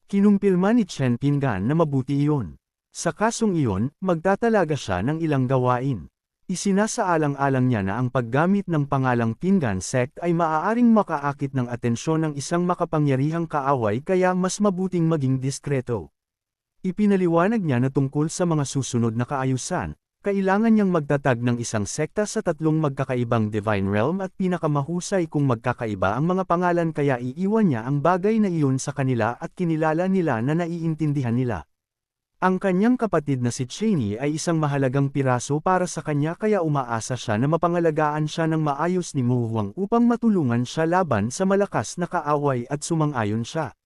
Kinumpirma ni Chen Pingan na mabuti iyon. Sa kasong iyon, magtatalaga siya ng ilang gawain. Isinasaalang-alang niya na ang paggamit ng pangalang Pingan Sect ay maaaring makaakit ng atensyon ng isang makapangyarihang kaaway kaya mas mabuting maging diskreto. Ipinaliwanag niya na tungkol sa mga susunod na kaayusan, kailangan niyang magtatag ng isang sekta sa tatlong magkakaibang Divine Realm at pinakamahusay kung magkakaiba ang mga pangalan kaya iiwan niya ang bagay na iyon sa kanila at kinilala nila na naiintindihan nila. Ang kanyang kapatid na si Cheney ay isang mahalagang piraso para sa kanya kaya umaasa siya na mapangalagaan siya ng maayos ni Mo Huang upang matulungan siya laban sa malakas na kaaway at sumang-ayon siya.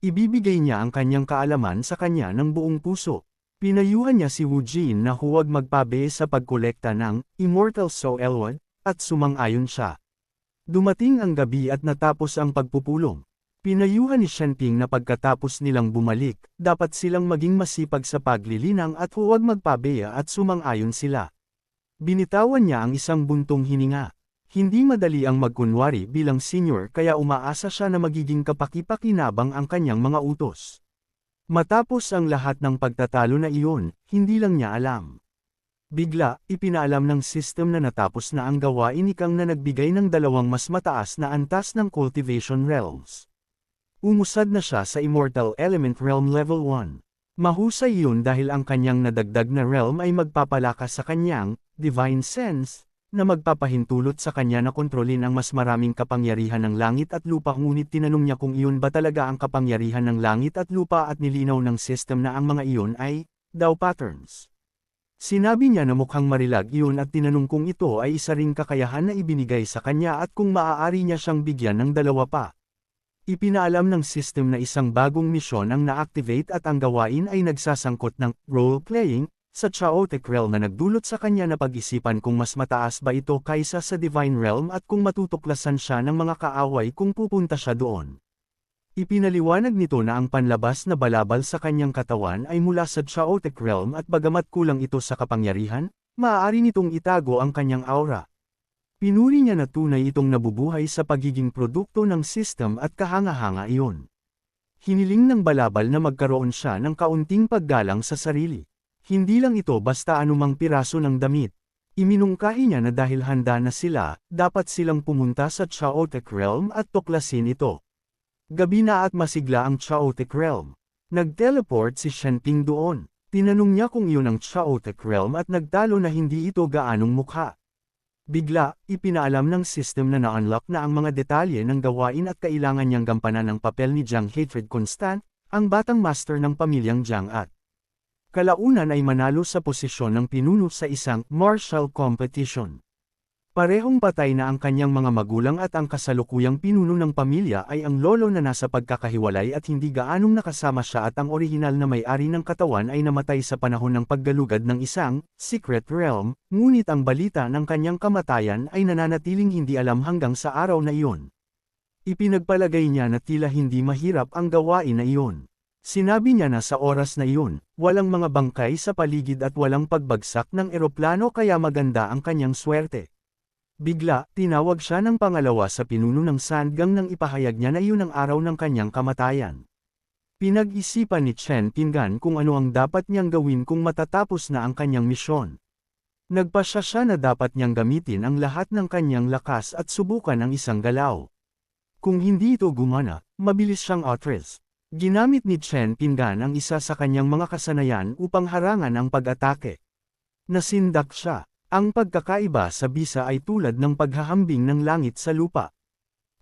Ibibigay niya ang kanyang kaalaman sa kanya ng buong puso. Pinayuhan niya si Wu Jin na huwag magpabe sa pagkolekta ng Immortal Soul Elwod, at sumang-ayon siya. Dumating ang gabi at natapos ang pagpupulong. Pinayuhan ni Shenping na pagkatapos nilang bumalik, dapat silang maging masipag sa paglilinang at huwag magpabeya at sumang-ayon sila. Binitawan niya ang isang buntong hininga. Hindi madali ang magkunwari bilang senior kaya umaasa siya na magiging kapaki-pakinabang ang kanyang mga utos. Matapos ang lahat ng pagtatalo na iyon, hindi lang niya alam. Bigla, ipinaalam ng system na natapos na ang gawain ni Kang na nagbigay ng dalawang mas mataas na antas ng Cultivation Realms. Umusad na siya sa Immortal Element Realm Level 1. Mahusay yun dahil ang kanyang nadagdag na realm ay magpapalakas sa kanyang Divine Sense, na magpapahintulot sa kanya na kontrolin ang mas maraming kapangyarihan ng langit at lupa ngunit tinanong niya kung iyon ba talaga ang kapangyarihan ng langit at lupa at nilinaw ng system na ang mga iyon ay Dao Patterns. Sinabi niya na mukhang marilag iyon at tinanong kung ito ay isa ring kakayahan na ibinigay sa kanya at kung maaari niya siyang bigyan ng dalawa pa. Ipinaalam ng system na isang bagong misyon ang na-activate at ang gawain ay nagsasangkot ng role-playing sa Chaotic Realm na nagdulot sa kanya na pag-isipan kung mas mataas ba ito kaysa sa Divine Realm at kung matutuklasan siya ng mga kaaway kung pupunta siya doon. Ipinaliwanag nito na ang panlabas na balabal sa kanyang katawan ay mula sa Chaotic Realm at bagamat kulang ito sa kapangyarihan, maaari nitong itago ang kanyang aura. Pinuri niya na tunay itong nabubuhay sa pagiging produkto ng system at kahanga-hanga iyon. Hiniling ng balabal na magkaroon siya ng kaunting paggalang sa sarili. Hindi lang ito basta anumang piraso ng damit. Iminungkahi niya na dahil handa na sila, dapat silang pumunta sa Chaotic Realm at tuklasin ito. Gabi na at masigla ang Chaotic Realm. Nag-teleport si Shenping doon. Tinanong niya kung iyon ang Chaotic Realm at nagtalo na hindi ito gaanong mukha. Bigla, ipinaalam ng system na na-unlock na ang mga detalye ng gawain at kailangan niyang gampanan ang papel ni Jiang Hatred Constant, ang batang master ng pamilyang Jiang at kalaunan ay manalo sa posisyon ng pinuno sa isang martial competition. Parehong patay na ang kanyang mga magulang at ang kasalukuyang pinuno ng pamilya ay ang lolo na nasa pagkakahiwalay at hindi gaanong nakasama siya at ang orihinal na may-ari ng katawan ay namatay sa panahon ng paggalugad ng isang secret realm, ngunit ang balita ng kanyang kamatayan ay nananatiling hindi alam hanggang sa araw na iyon. Ipinagpalagay niya na tila hindi mahirap ang gawain na iyon. Sinabi niya na sa oras na iyon, walang mga bangkay sa paligid at walang pagbagsak ng eroplano kaya maganda ang kanyang swerte. Bigla, tinawag siya ng pangalawa sa pinuno ng Sandgang nang ipahayag niya na iyon ang araw ng kanyang kamatayan. Pinag-isipan ni Chen Pingan kung ano ang dapat niyang gawin kung matatapos na ang kanyang misyon. Nagpasya siya na dapat niyang gamitin ang lahat ng kanyang lakas at subukan ang isang galaw. Kung hindi ito gumana, mabilis siyang atras. Ginamit ni Chen Pingan ang isa sa kanyang mga kasanayan upang harangan ang pag-atake. Nasindak siya. Ang pagkakaiba sa bisa ay tulad ng paghahambing ng langit sa lupa.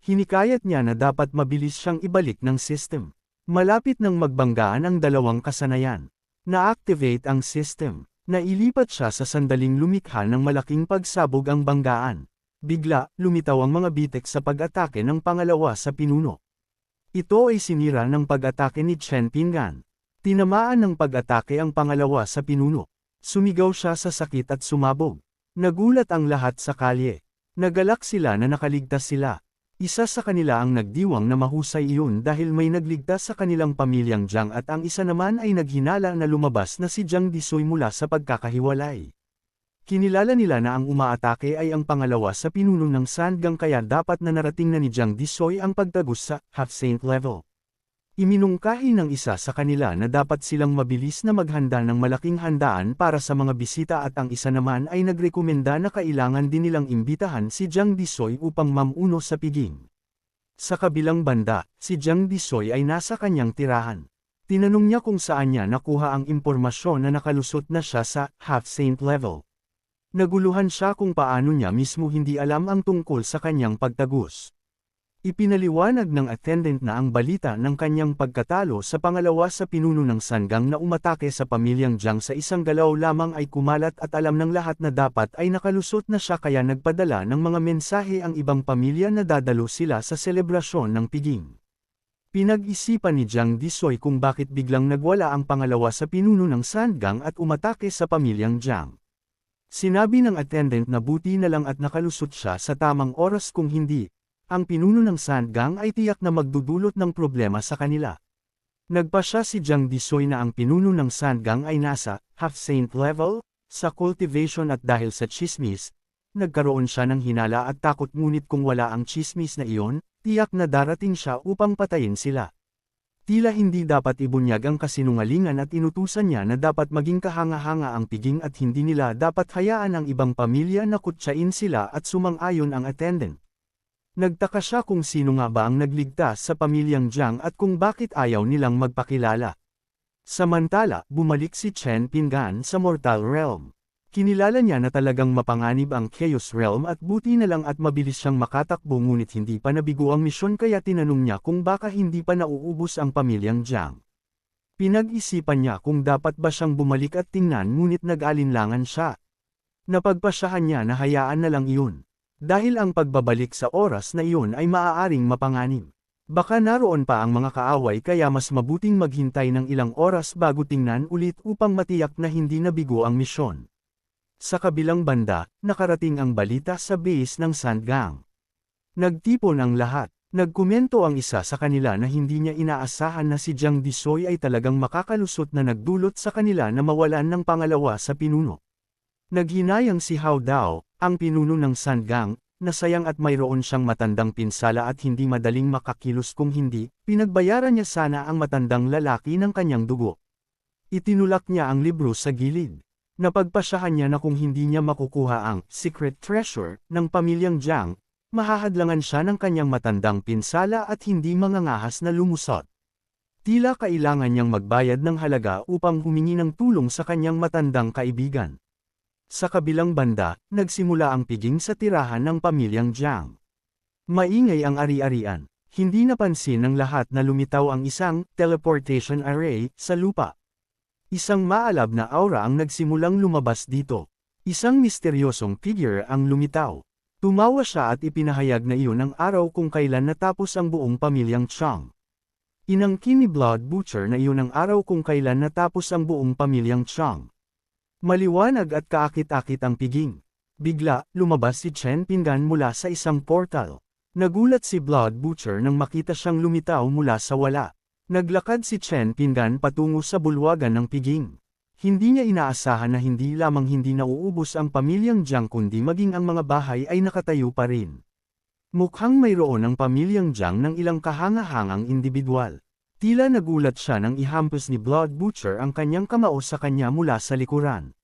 Hinikayat niya na dapat mabilis siyang ibalik ng system. Malapit nang magbanggaan ang dalawang kasanayan. Na-activate ang system. Nailipat siya sa sandaling lumikha ng malaking pagsabog ang banggaan. Bigla, lumitaw ang mga bitek sa pag-atake ng pangalawa sa pinuno. Ito ay sinira ng pag-atake ni Chen Pingan. Tinamaan ng pag-atake ang pangalawa sa pinuno. Sumigaw siya sa sakit at sumabog. Nagulat ang lahat sa kalye. Nagalak sila na nakaligtas sila. Isa sa kanila ang nagdiwang na mahusay iyon dahil may nagligtas sa kanilang pamilyang Jiang at ang isa naman ay naghinala na lumabas na si Jiang Disoy mula sa pagkakahiwalay. Kinilala nila na ang umaatake ay ang pangalawa sa pinuno ng Sandgang kaya dapat na narating na ni Jiang Disoy ang pagtagos sa half-saint level. Iminungkahi ng isa sa kanila na dapat silang mabilis na maghanda ng malaking handaan para sa mga bisita at ang isa naman ay nagrekomenda na kailangan din nilang imbitahan si Jiang Disoy upang mamuno sa piging. Sa kabilang banda, si Jiang Disoy ay nasa kanyang tirahan. Tinanong niya kung saan niya nakuha ang impormasyon na nakalusot na siya sa half-saint level. Naguluhan siya kung paano niya mismo hindi alam ang tungkol sa kanyang pagtagos. Ipinaliwanag ng attendant na ang balita ng kanyang pagkatalo sa pangalawa sa pinuno ng Sangang na umatake sa pamilyang Jiang sa isang galaw lamang ay kumalat at alam ng lahat na dapat ay nakalusot na siya kaya nagpadala ng mga mensahe ang ibang pamilya na dadalo sila sa selebrasyon ng piging. Pinag-isipan ni Jiang Disoy kung bakit biglang nagwala ang pangalawa sa pinuno ng Sangang at umatake sa pamilyang Jiang. Sinabi ng attendant na buti na lang at nakalusot siya sa tamang oras kung hindi, ang pinuno ng Sangang ay tiyak na magdudulot ng problema sa kanila. Nagpasya si Jiang Disoy na ang pinuno ng Sangang ay nasa half-saint level sa cultivation at dahil sa chismis, nagkaroon siya ng hinala at takot ngunit kung wala ang chismis na iyon, tiyak na darating siya upang patayin sila. Tila hindi dapat ibunyag ang kasinungalingan at inutusan niya na dapat maging kahanga-hanga ang piging at hindi nila dapat hayaan ang ibang pamilya na kutsain sila at sumang-ayon ang attendant. Nagtaka siya kung sino nga ba ang nagligtas sa pamilyang Jiang at kung bakit ayaw nilang magpakilala. Samantala, bumalik si Chen Pingan sa Mortal Realm. Kinilala niya na talagang mapanganib ang Chaos Realm at buti na lang at mabilis siyang makatakbo ngunit hindi pa nabigo ang misyon kaya tinanong niya kung baka hindi pa nauubos ang pamilyang Jiang. Pinag-isipan niya kung dapat ba siyang bumalik at tingnan ngunit nag-alinlangan siya. Napagpasyahan niya na hayaan na lang iyon. Dahil ang pagbabalik sa oras na iyon ay maaaring mapanganib. Baka naroon pa ang mga kaaway kaya mas mabuting maghintay ng ilang oras bago tingnan ulit upang matiyak na hindi nabigo ang misyon. Sa kabilang banda, nakarating ang balita sa base ng Sangang. Nagtipon ang lahat. Nagkomento ang isa sa kanila na hindi niya inaasahan na si Jiang Disoy ay talagang makakalusot na nagdulot sa kanila na mawalan ng pangalawa sa pinuno. Naghinayang si Hao Dao, ang pinuno ng Sangang, na sayang at mayroon siyang matandang pinsala at hindi madaling makakilos kung hindi, pinagbayaran niya sana ang matandang lalaki ng kanyang dugo. Itinulak niya ang libro sa gilid. Napagpasyahan niya na kung hindi niya makukuha ang secret treasure ng pamilyang Jiang, mahahadlangan siya ng kanyang matandang pinsala at hindi mangangahas na lumusot. Tila kailangan niyang magbayad ng halaga upang humingi ng tulong sa kanyang matandang kaibigan. Sa kabilang banda, nagsimula ang piging sa tirahan ng pamilyang Jiang. Maingay ang ari-arian. Hindi napansin ng lahat na lumitaw ang isang teleportation array sa lupa. Isang maalab na aura ang nagsimulang lumabas dito. Isang misteryosong figure ang lumitaw. Tumawa siya at ipinahayag na iyon ang araw kung kailan natapos ang buong pamilyang Chang. Inangkin ni Blood Butcher na iyon ang araw kung kailan natapos ang buong pamilyang Chang. Maliwanag at kaakit-akit ang piging. Bigla, lumabas si Chen Pingan mula sa isang portal. Nagulat si Blood Butcher nang makita siyang lumitaw mula sa wala. Naglakad si Chen Pingan patungo sa bulwagan ng piging. Hindi niya inaasahan na hindi lamang hindi nauubos ang pamilyang Jiang kundi maging ang mga bahay ay nakatayo pa rin. Mukhang mayroon ang pamilyang Jiang ng ilang kahanga-hangang individual. Tila nagulat siya nang ihampos ni Blood Butcher ang kanyang kamao sa kanya mula sa likuran.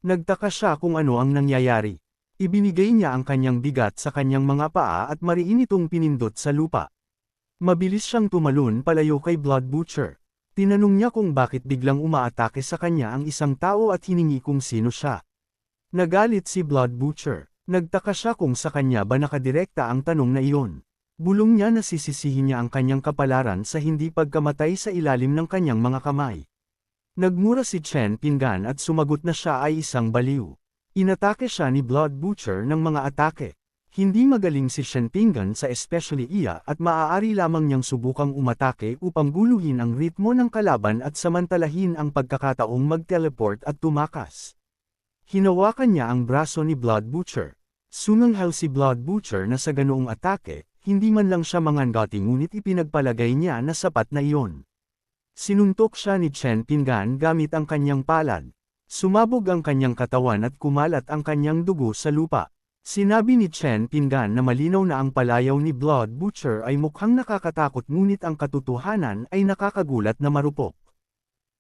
Nagtaka siya kung ano ang nangyayari. Ibinigay niya ang kanyang bigat sa kanyang mga paa at mariin itong pinindot sa lupa. Mabilis siyang tumalon palayo kay Blood Butcher. Tinanong niya kung bakit biglang umaatake sa kanya ang isang tao at hiningi kung sino siya. Nagalit si Blood Butcher. Nagtaka siya kung sa kanya ba nakadirekta ang tanong na iyon. Bulong niya na sisisihin niya ang kanyang kapalaran sa hindi pagkamatay sa ilalim ng kanyang mga kamay. Nagmura si Chen Pingan at sumagot na siya ay isang baliw. Inatake siya ni Blood Butcher ng mga atake. Hindi magaling si Chen Pingan sa especially iya at maaari lamang niyang subukang umatake upang guluhin ang ritmo ng kalaban at samantalahin ang pagkakataong mag-teleport at tumakas. Hinawakan niya ang braso ni Blood Butcher. Sumanghal si Blood Butcher na sa ganoong atake, hindi man lang siya mangangati ngunit ipinagpalagay niya na sapat na iyon. Sinuntok siya ni Chen Pingan gamit ang kanyang palad. Sumabog ang kanyang katawan at kumalat ang kanyang dugo sa lupa. Sinabi ni Chen Pingan na malinaw na ang palayaw ni Blood Butcher ay mukhang nakakatakot ngunit ang katotohanan ay nakakagulat na marupok.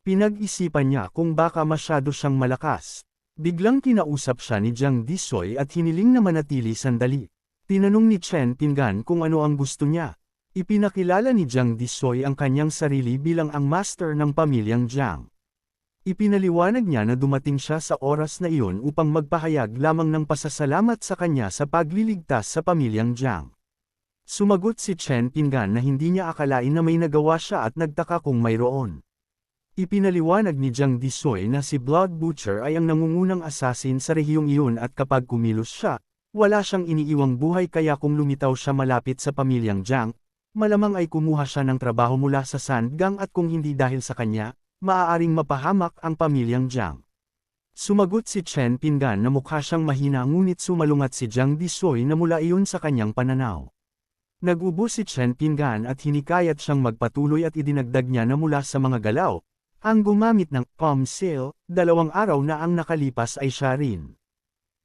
Pinag-isipan niya kung baka masyado siyang malakas. Biglang kinausap siya ni Jiang Disoy at hiniling na manatili sandali. Tinanong ni Chen Pingan kung ano ang gusto niya. Ipinakilala ni Jiang Disoy ang kanyang sarili bilang ang master ng pamilyang Jiang. Ipinaliwanag niya na dumating siya sa oras na iyon upang magpahayag lamang ng pasasalamat sa kanya sa pagliligtas sa pamilyang Jiang. Sumagot si Chen Pingan na hindi niya akalain na may nagawa siya at nagtaka kung mayroon. Ipinaliwanag ni Jiang Disoy na si Blood Butcher ay ang nangungunang assassin sa rehiyong iyon at kapag kumilos siya, wala siyang iniiwang buhay kaya kung lumitaw siya malapit sa pamilyang Jiang, malamang ay kumuha siya ng trabaho mula sa Sandgang at kung hindi dahil sa kanya, maaaring mapahamak ang pamilyang Jiang. Sumagot si Chen Pingan na mukha siyang mahina ngunit sumalungat si Jiang Disoy na mula iyon sa kanyang pananaw. Nag-ubo si Chen Pingan at hinikayat siyang magpatuloy at idinagdag niya na mula sa mga galaw, ang gumamit ng palm seal, 2 araw na ang nakalipas ay siya rin.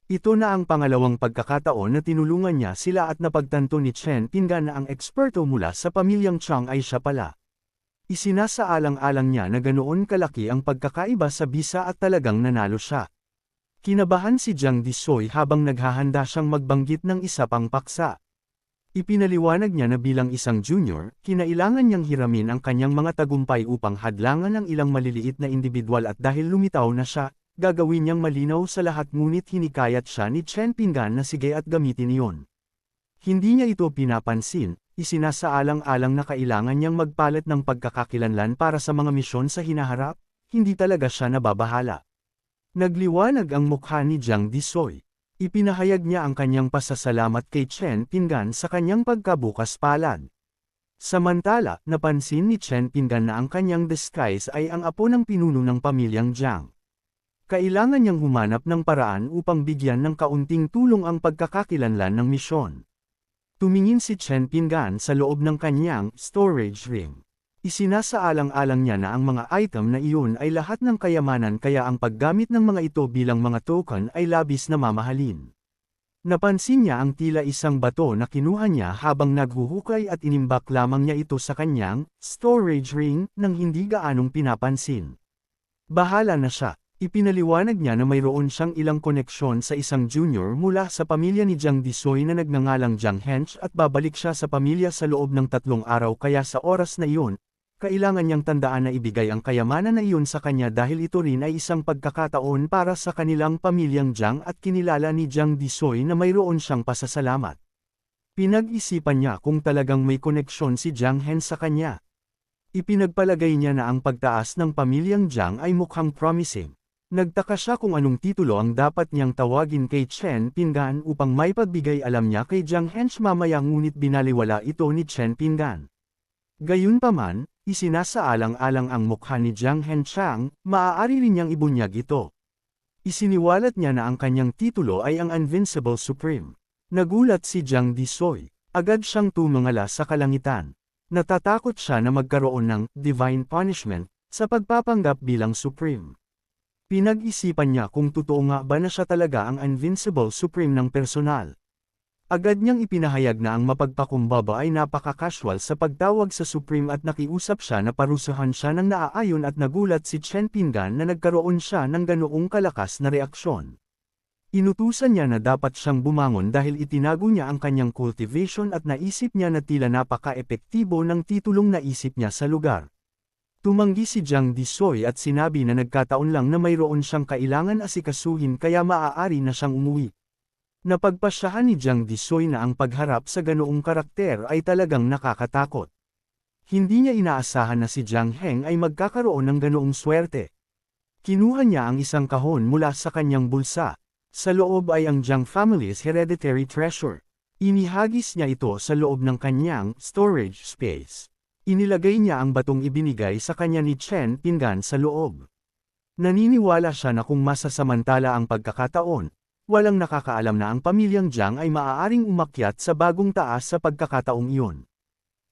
Ito na ang pangalawang pagkakataon na tinulungan niya sila at napagtanto ni Chen Pingan na ang eksperto mula sa pamilyang Chang ay siya pala. Isinasaalang-alang niya na ganoon kalaki ang pagkakaiba sa bisa at talagang nanalo siya. Kinabahan si Jiang Disoy habang naghahanda siyang magbanggit ng isa pang paksa. Ipinaliwanag niya na bilang isang junior, kinailangan niyang hiramin ang kanyang mga tagumpay upang hadlangan ang ilang maliliit na individual at dahil lumitaw na siya, gagawin niyang malinaw sa lahat ngunit hinikayat siya ni Chen Pingan na sige at gamitin iyon. Hindi niya ito pinapansin. Isinasaalang-alang na kailangan niyang magpalit ng pagkakakilanlan para sa mga misyon sa hinaharap, hindi talaga siya nababahala. Nagliwanag ang mukha ni Jiang Disoy. Ipinahayag niya ang kanyang pasasalamat kay Chen Pingan sa kanyang pagkabukas palad. Samantala, napansin ni Chen Pingan na ang kanyang disguise ay ang apo ng pinuno ng pamilyang Jiang. Kailangan niyang humanap ng paraan upang bigyan ng kaunting tulong ang pagkakakilanlan ng misyon. Tumingin si Chen Pingan sa loob ng kanyang storage ring. Isinasaalang-alang niya na ang mga item na iyon ay lahat ng kayamanan kaya ang paggamit ng mga ito bilang mga token ay labis na mamahalin. Napansin niya ang tila isang bato na kinuha niya habang naghuhukay at inimbak lamang niya ito sa kanyang storage ring nang hindi gaanong pinapansin. Bahala na siya. Ipinaliwanag niya na mayroon siyang ilang koneksyon sa isang junior mula sa pamilya ni Jiang Disoy na nagngangalang Jiang Hench at babalik siya sa pamilya sa loob ng 3 araw kaya sa oras na iyon, kailangan niyang tandaan na ibigay ang kayamanan na iyon sa kanya dahil ito rin ay isang pagkakataon para sa kanilang pamilyang Jiang at kinilala ni Jiang Disoy na mayroon siyang pasasalamat. Pinag-isipan niya kung talagang may koneksyon si Jiang Hench sa kanya. Ipinagpalagay niya na ang pagtaas ng pamilyang Jiang ay mukhang promising. Nagtaka siya kung anong titulo ang dapat niyang tawagin kay Chen Pingan upang may pagbigay alam niya kay Jiang Hench mamaya ngunit binaliwala ito ni Chen Pingan. Gayunpaman, isinasaalang-alang ang mukha ni Jiang Henchang, maaari rin niyang ibunyag ito. Isiniwalat niya na ang kanyang titulo ay ang Invincible Supreme. Nagulat si Jiang Disoy. Agad siyang tumingala sa kalangitan. Natatakot siya na magkaroon ng divine punishment sa pagpapanggap bilang Supreme. Pinag-isipan niya kung totoo nga ba na siya talaga ang Invincible Supreme ng personal. Agad niyang ipinahayag na ang mapagpakumbaba ay napaka-casual sa pagtawag sa Supreme at nakiusap siya na parusahan siya ng naaayon at nagulat si Chen Pingan na nagkaroon siya ng ganoong kalakas na reaksyon. Inutusan niya na dapat siyang bumangon dahil itinago niya ang kanyang cultivation at naisip niya na tila napaka-epektibo ng titulong naisip niya sa lugar. Tumanggi si Jiang Disoy at sinabi na nagkataon lang na mayroon siyang kailangan asikasuhin kaya maaari na siyang umuwi. Napagpasyahan ni Jiang Disoy na ang pagharap sa ganoong karakter ay talagang nakakatakot. Hindi niya inaasahan na si Jiang Heng ay magkakaroon ng ganoong swerte. Kinuha niya ang isang kahon mula sa kanyang bulsa. Sa loob ay ang Jiang family's hereditary treasure. Inihagis niya ito sa loob ng kanyang storage space. Inilagay niya ang batong ibinigay sa kanya ni Chen Pingan sa loob. Naniniwala siya na kung masasamantala ang pagkakataon, walang nakakaalam na ang pamilyang Jiang ay maaaring umakyat sa bagong taas sa pagkakataong iyon.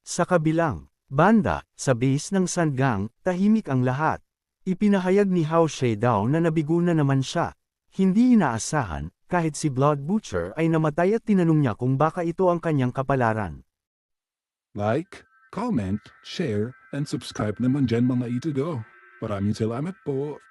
Sa kabilang banda, sa base ng Sandgang, tahimik ang lahat. Ipinahayag ni Hao Shedao na nabigo na naman siya. Hindi inaasahan, kahit si Blood Butcher ay namatay at tinanong niya kung baka ito ang kanyang kapalaran. Like, comment, share, and subscribe naman dyan mga ito go. Maraming salamat po.